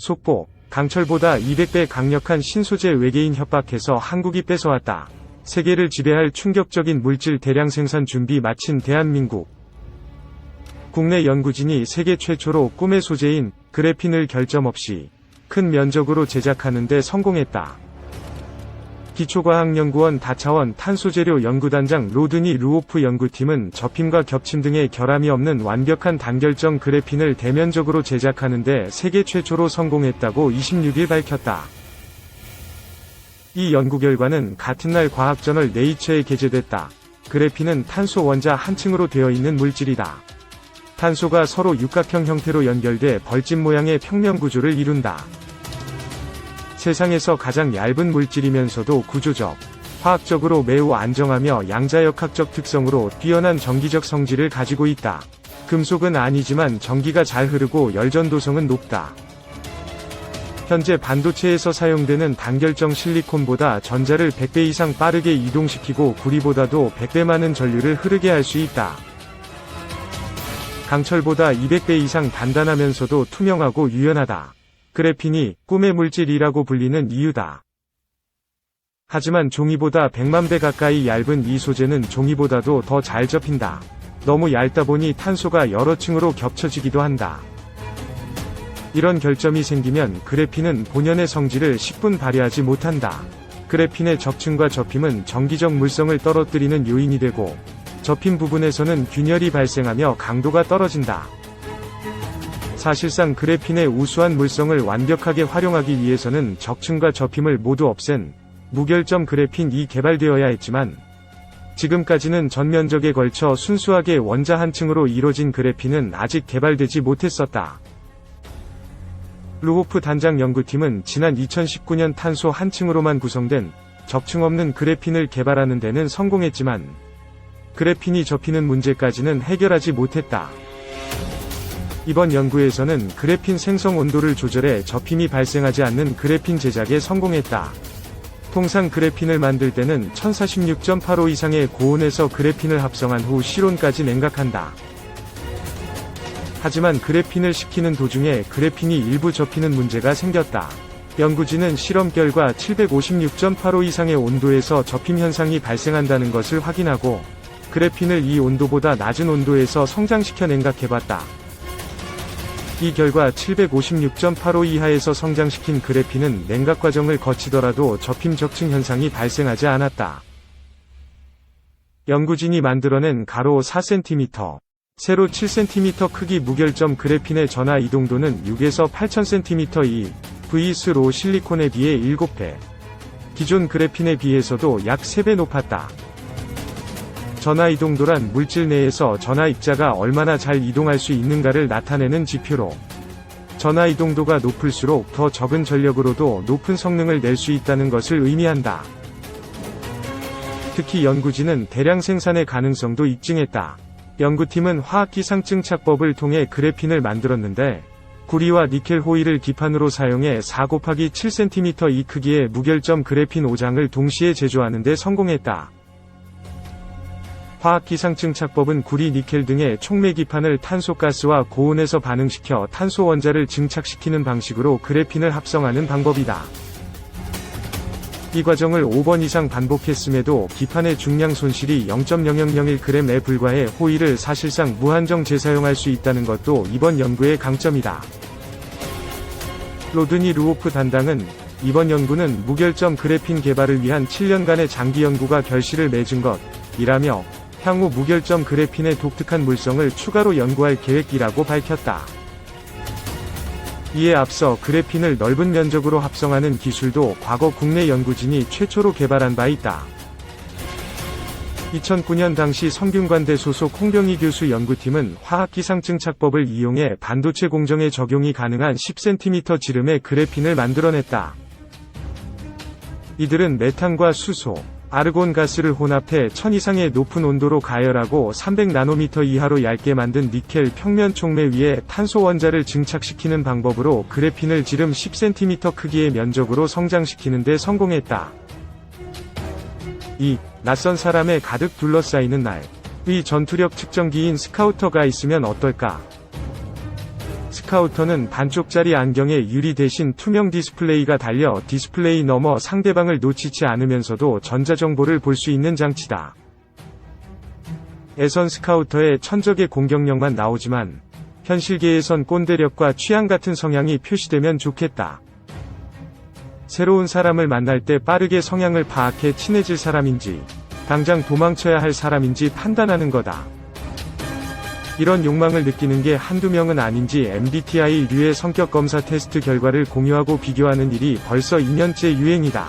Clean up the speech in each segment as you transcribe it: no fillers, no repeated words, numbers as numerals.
속보, 강철보다 200배 강력한 신소재 외계인 협박해서 한국이 뺏어왔다. 세계를 지배할 충격적인 물질 대량 생산 준비 마친 대한민국. 국내 연구진이 세계 최초로 꿈의 소재인 그래핀을 결점 없이 큰 면적으로 제작하는 데 성공했다. 기초과학연구원 다차원 탄소재료 연구단장 로드니 루오프 연구팀은 접힘과 겹침 등의 결함이 없는 완벽한 단결정 그래핀을 대면적으로 제작하는 데 세계 최초로 성공했다고 26일 밝혔다. 이 연구 결과는 같은 날 과학저널 네이처에 게재됐다. 그래핀은 탄소 원자 한 층으로 되어 있는 물질이다. 탄소가 서로 육각형 형태로 연결돼 벌집 모양의 평면 구조를 이룬다. 세상에서 가장 얇은 물질이면서도 구조적, 화학적으로 매우 안정하며 양자역학적 특성으로 뛰어난 전기적 성질을 가지고 있다. 금속은 아니지만 전기가 잘 흐르고 열전도성은 높다. 현재 반도체에서 사용되는 단결정 실리콘보다 전자를 100배 이상 빠르게 이동시키고 구리보다도 100배 많은 전류를 흐르게 할 수 있다. 강철보다 200배 이상 단단하면서도 투명하고 유연하다. 그래핀이 꿈의 물질이라고 불리는 이유다. 하지만 종이보다 100만 배 가까이 얇은 이 소재는 종이보다도 더 잘 접힌다. 너무 얇다 보니 탄소가 여러 층으로 겹쳐지기도 한다. 이런 결점이 생기면 그래핀은 본연의 성질을 10분 발휘하지 못한다. 그래핀의 접층과 접힘은 전기적 물성을 떨어뜨리는 요인이 되고, 접힌 부분에서는 균열이 발생하며 강도가 떨어진다. 사실상 그래핀의 우수한 물성을 완벽하게 활용하기 위해서는 적층과 접힘을 모두 없앤 무결점 그래핀이 개발되어야 했지만, 지금까지는 전 면적에 걸쳐 순수하게 원자 한 층으로 이뤄진 그래핀은 아직 개발되지 못했었다. 루오프 단장 연구팀은 지난 2019년 탄소 한 층으로만 구성된 적층 없는 그래핀을 개발하는 데는 성공했지만, 그래핀이 접히는 문제까지는 해결하지 못했다. 이번 연구에서는 그래핀 생성 온도를 조절해 접힘이 발생하지 않는 그래핀 제작에 성공했다. 통상 그래핀을 만들 때는 1046.85 이상의 고온에서 그래핀을 합성한 후 실온까지 냉각한다. 하지만 그래핀을 식히는 도중에 그래핀이 일부 접히는 문제가 생겼다. 연구진은 실험 결과 756.85 이상의 온도에서 접힘 현상이 발생한다는 것을 확인하고, 그래핀을 이 온도보다 낮은 온도에서 성장시켜 냉각해봤다. 이 결과 756.85 이하에서 성장시킨 그래핀은 냉각 과정을 거치더라도 접힘 적층 현상이 발생하지 않았다. 연구진이 만들어낸 가로 4cm, 세로 7cm 크기 무결점 그래핀의 전하 이동도는 6에서 8000cm 이 VS로 실리콘에 비해 7배, 기존 그래핀에 비해서도 약 3배 높았다. 전하 이동도란 물질 내에서 전하 입자가 얼마나 잘 이동할 수 있는가를 나타내는 지표로, 전하 이동도가 높을수록 더 적은 전력으로도 높은 성능을 낼 수 있다는 것을 의미한다. 특히 연구진은 대량 생산의 가능성도 입증했다. 연구팀은 화학기상증 착법을 통해 그래핀을 만들었는데, 구리와 니켈 호일을 기판으로 사용해 4×7cm 이 크기의 무결점 그래핀 5장을 동시에 제조하는 데 성공했다. 화학기상증 착법은 구리, 니켈 등의 촉매 기판을 탄소가스와 고온에서 반응시켜 탄소 원자를 증착시키는 방식으로 그래핀을 합성하는 방법이다. 이 과정을 5번 이상 반복했음에도 기판의 중량 손실이 0.0001g에 불과해 호일을 사실상 무한정 재사용할 수 있다는 것도 이번 연구의 강점이다. 로드니 루오프 단장은 이번 연구는 무결점 그래핀 개발을 위한 7년간의 장기 연구가 결실을 맺은 것이라며, 향후 무결점 그래핀의 독특한 물성을 추가로 연구할 계획이라고 밝혔다. 이에 앞서 그래핀을 넓은 면적으로 합성하는 기술도 과거 국내 연구진이 최초로 개발한 바 있다. 2009년 당시 성균관대 소속 홍병희 교수 연구팀은 화학기상증 착법을 이용해 반도체 공정에 적용이 가능한 10cm 지름의 그래핀을 만들어냈다. 이들은 메탄과 수소, 아르곤 가스를 혼합해 1000 이상의 높은 온도로 가열하고 300나노미터 이하로 얇게 만든 니켈 평면 촉매 위에 탄소 원자를 증착시키는 방법으로 그래핀을 지름 10cm 크기의 면적으로 성장시키는 데 성공했다. 이 낯선 사람에 가득 둘러싸이는 날, 위 전투력 측정기인 스카우터가 있으면 어떨까? 스카우터는 반쪽짜리 안경에 유리 대신 투명 디스플레이가 달려 디스플레이 너머 상대방을 놓치지 않으면서도 전자정보를 볼 수 있는 장치다. 에선 스카우터에 천적의 공격력만 나오지만 현실계에선 꼰대력과 취향 같은 성향이 표시되면 좋겠다. 새로운 사람을 만날 때 빠르게 성향을 파악해 친해질 사람인지 당장 도망쳐야 할 사람인지 판단하는 거다. 이런 욕망을 느끼는 게 한두 명은 아닌지 MBTI류의 성격 검사 테스트 결과를 공유하고 비교하는 일이 벌써 2년째 유행이다.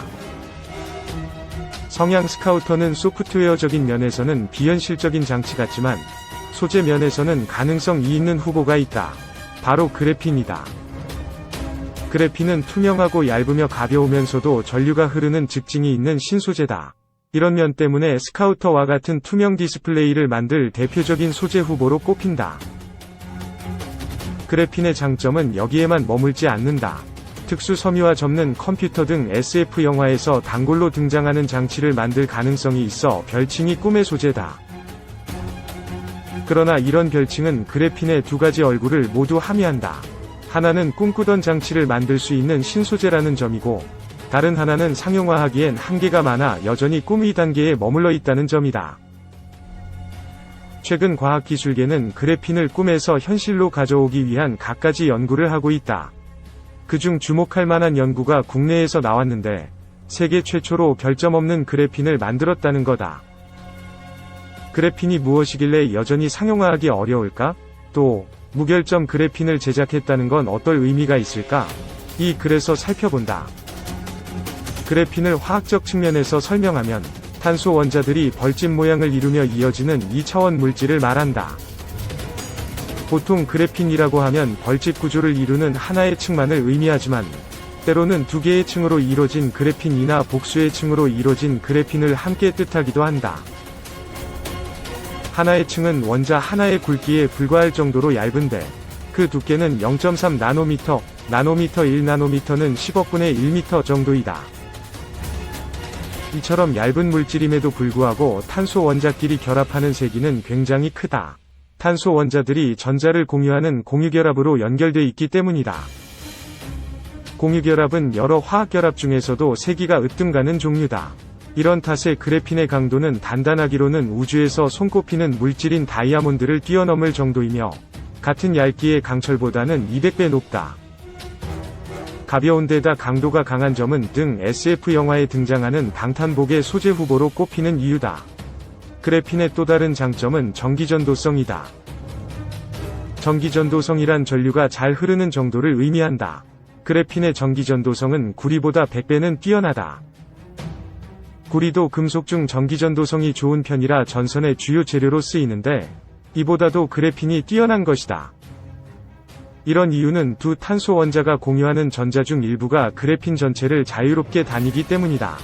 성향 스카우터는 소프트웨어적인 면에서는 비현실적인 장치 같지만 소재 면에서는 가능성이 있는 후보가 있다. 바로 그래핀이다. 그래핀은 투명하고 얇으며 가벼우면서도 전류가 흐르는 직징이 있는 신소재다. 이런 면 때문에 스카우터와 같은 투명 디스플레이를 만들 대표적인 소재 후보로 꼽힌다. 그래핀의 장점은 여기에만 머물지 않는다. 특수 섬유와 접는 컴퓨터 등 SF 영화에서 단골로 등장하는 장치를 만들 가능성이 있어 별칭이 꿈의 소재다. 그러나 이런 별칭은 그래핀의 두 가지 얼굴을 모두 함의한다. 하나는 꿈꾸던 장치를 만들 수 있는 신소재라는 점이고, 다른 하나는 상용화하기엔 한계가 많아 여전히 꿈의 단계에 머물러 있다는 점이다. 최근 과학기술계는 그래핀을 꿈에서 현실로 가져오기 위한 갖가지 연구를 하고 있다. 그중 주목할 만한 연구가 국내에서 나왔는데, 세계 최초로 별점 없는 그래핀을 만들었다는 거다. 그래핀이 무엇이길래 여전히 상용화하기 어려울까? 또, 무결점 그래핀을 제작했다는 건 어떨 의미가 있을까? 이 글에서 살펴본다. 그래핀을 화학적 측면에서 설명하면 탄소 원자들이 벌집 모양을 이루며 이어지는 2차원 물질을 말한다. 보통 그래핀이라고 하면 벌집 구조를 이루는 하나의 층만을 의미하지만 때로는 두 개의 층으로 이루어진 그래핀이나 복수의 층으로 이루어진 그래핀을 함께 뜻하기도 한다. 하나의 층은 원자 하나의 굵기에 불과할 정도로 얇은데 그 두께는 0.3 나노미터, 나노미터 1나노미터는 10억분의 1미터 정도이다. 이처럼 얇은 물질임에도 불구하고 탄소 원자끼리 결합하는 세기는 굉장히 크다. 탄소 원자들이 전자를 공유하는 공유결합으로 연결돼 있기 때문이다. 공유결합은 여러 화학결합 중에서도 세기가 으뜸가는 종류다. 이런 탓에 그래핀의 강도는 단단하기로는 우주에서 손꼽히는 물질인 다이아몬드를 뛰어넘을 정도이며 같은 얇기의 강철보다는 200배 높다. 가벼운 데다 강도가 강한 점은 등 SF 영화에 등장하는 방탄복의 소재 후보로 꼽히는 이유다. 그래핀의 또 다른 장점은 전기전도성이다. 전기전도성이란 전류가 잘 흐르는 정도를 의미한다. 그래핀의 전기전도성은 구리보다 100배는 뛰어나다. 구리도 금속 중 전기전도성이 좋은 편이라 전선의 주요 재료로 쓰이는데 이보다도 그래핀이 뛰어난 것이다. 이런 이유는 두 탄소 원자가 공유하는 전자 중 일부가 그래핀 전체를 자유롭게 다니기 때문이다.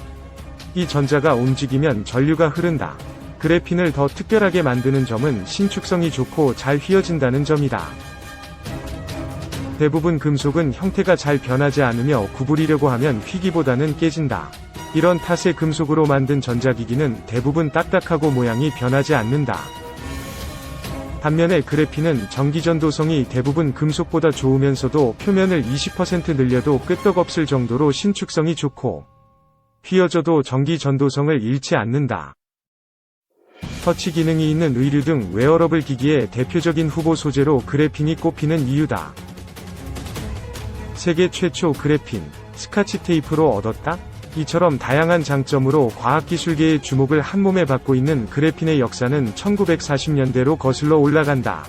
이 전자가 움직이면 전류가 흐른다. 그래핀을 더 특별하게 만드는 점은 신축성이 좋고 잘 휘어진다는 점이다. 대부분 금속은 형태가 잘 변하지 않으며 구부리려고 하면 휘기보다는 깨진다. 이런 탓에 금속으로 만든 전자기기는 대부분 딱딱하고 모양이 변하지 않는다. 반면에 그래핀은 전기전도성이 대부분 금속보다 좋으면서도 표면을 20% 늘려도 끄떡없을 정도로 신축성이 좋고 휘어져도 전기전도성을 잃지 않는다. 터치 기능이 있는 의류 등 웨어러블 기기의 대표적인 후보 소재로 그래핀이 꼽히는 이유다. 세계 최초 그래핀, 스카치 테이프로 얻었다? 이처럼 다양한 장점으로 과학기술계의 주목을 한몸에 받고 있는 그래핀의 역사는 1940년대로 거슬러 올라간다.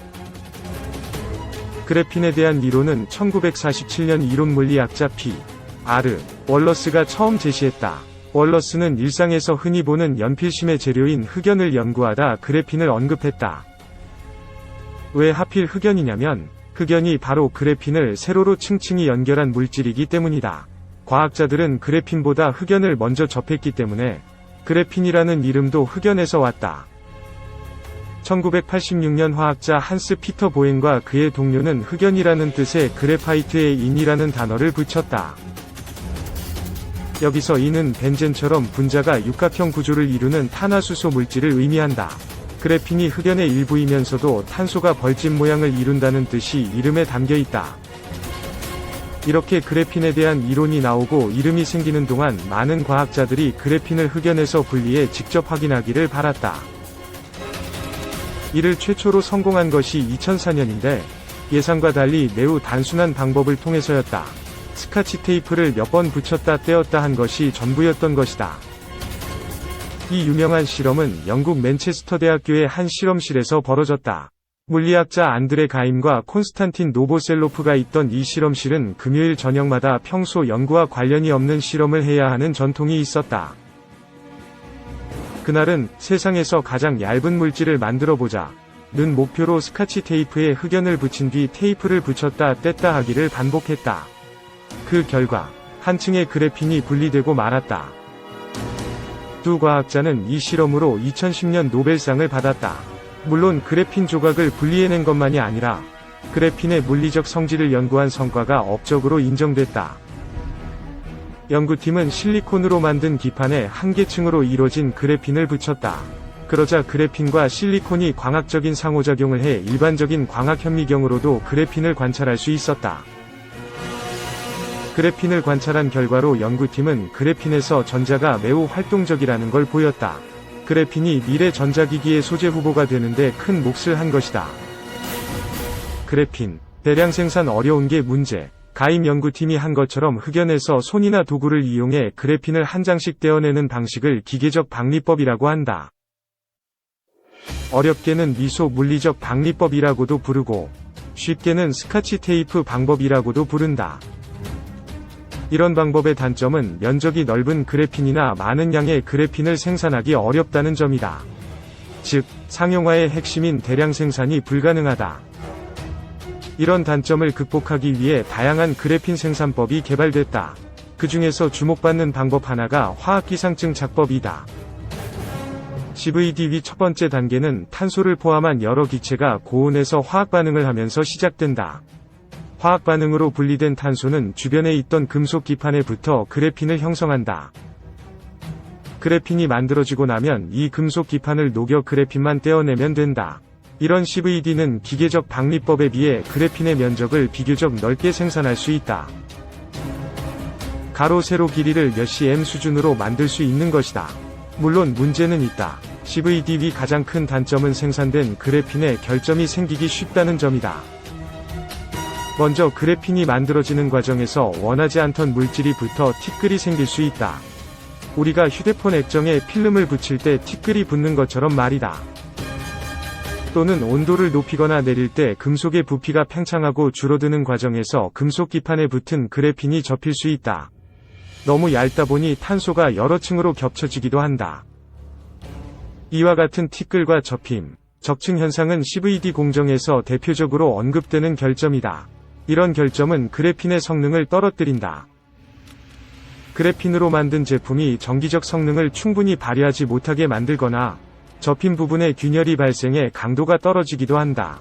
그래핀에 대한 이론은 1947년 이론물리학자 P.R. 월러스가 처음 제시했다. 월러스는 일상에서 흔히 보는 연필심의 재료인 흑연을 연구하다 그래핀을 언급했다. 왜 하필 흑연이냐면 흑연이 바로 그래핀을 세로로 층층이 연결한 물질이기 때문이다. 과학자들은 그래핀보다 흑연을 먼저 접했기 때문에 그래핀이라는 이름도 흑연에서 왔다. 1986년 화학자 한스 피터 보행과 그의 동료는 흑연이라는 뜻에 그래파이트의 인이라는 단어를 붙였다. 여기서 인은 벤젠처럼 분자가 육각형 구조를 이루는 탄화수소 물질을 의미한다. 그래핀이 흑연의 일부이면서도 탄소가 벌집 모양을 이룬다는 뜻이 이름에 담겨 있다. 이렇게 그래핀에 대한 이론이 나오고 이름이 생기는 동안 많은 과학자들이 그래핀을 흑연에서 분리해 직접 확인하기를 바랐다. 이를 최초로 성공한 것이 2004년인데 예상과 달리 매우 단순한 방법을 통해서였다. 스카치 테이프를 몇 번 붙였다 떼었다 한 것이 전부였던 것이다. 이 유명한 실험은 영국 맨체스터 대학교의 한 실험실에서 벌어졌다. 물리학자 안드레 가임과 콘스탄틴 노보셀로프가 있던 이 실험실은 금요일 저녁마다 평소 연구와 관련이 없는 실험을 해야 하는 전통이 있었다. 그날은 세상에서 가장 얇은 물질을 만들어보자 는 목표로 스카치 테이프에 흑연을 붙인 뒤 테이프를 붙였다 뗐다 하기를 반복했다. 그 결과 한 층의 그래핀이 분리되고 말았다. 두 과학자는 이 실험으로 2010년 노벨상을 받았다. 물론 그래핀 조각을 분리해낸 것만이 아니라 그래핀의 물리적 성질을 연구한 성과가 업적으로 인정됐다. 연구팀은 실리콘으로 만든 기판에 한 개층으로 이루어진 그래핀을 붙였다. 그러자 그래핀과 실리콘이 광학적인 상호작용을 해 일반적인 광학 현미경으로도 그래핀을 관찰할 수 있었다. 그래핀을 관찰한 결과로 연구팀은 그래핀에서 전자가 매우 활동적이라는 걸 보였다. 그래핀이 미래 전자기기의 소재 후보가 되는데 큰 몫을 한 것이다. 그래핀, 대량 생산 어려운 게 문제. 가임 연구팀이 한 것처럼 흑연에서 손이나 도구를 이용해 그래핀을 한 장씩 떼어내는 방식을 기계적 박리법이라고 한다. 어렵게는 미소 물리적 박리법이라고도 부르고 쉽게는 스카치 테이프 방법이라고도 부른다. 이런 방법의 단점은 면적이 넓은 그래핀이나 많은 양의 그래핀을 생산하기 어렵다는 점이다. 즉, 상용화의 핵심인 대량 생산이 불가능하다. 이런 단점을 극복하기 위해 다양한 그래핀 생산법이 개발됐다. 그 중에서 주목받는 방법 하나가 화학기상층 작법이다. CVD 첫 번째 단계는 탄소를 포함한 여러 기체가 고온에서 화학반응을 하면서 시작된다. 화학반응으로 분리된 탄소는 주변에 있던 금속 기판에 붙어 그래핀을 형성한다. 그래핀이 만들어지고 나면 이 금속 기판을 녹여 그래핀만 떼어내면 된다. 이런 CVD는 기계적 박리법에 비해 그래핀의 면적을 비교적 넓게 생산할 수 있다. 가로 세로 길이를 몇 cm 수준으로 만들 수 있는 것이다. 물론 문제는 있다. CVD 가장 큰 단점은 생산된 그래핀에 결점이 생기기 쉽다는 점이다. 먼저 그래핀이 만들어지는 과정에서 원하지 않던 물질이 붙어 티끌이 생길 수 있다. 우리가 휴대폰 액정에 필름을 붙일 때 티끌이 붙는 것처럼 말이다. 또는 온도를 높이거나 내릴 때 금속의 부피가 팽창하고 줄어드는 과정에서 금속 기판에 붙은 그래핀이 접힐 수 있다. 너무 얇다 보니 탄소가 여러 층으로 겹쳐지기도 한다. 이와 같은 티끌과 접힘, 적층 현상은 CVD 공정에서 대표적으로 언급되는 결점이다. 이런 결점은 그래핀의 성능을 떨어뜨린다. 그래핀으로 만든 제품이 전기적 성능을 충분히 발휘하지 못하게 만들거나 접힌 부분에 균열이 발생해 강도가 떨어지기도 한다.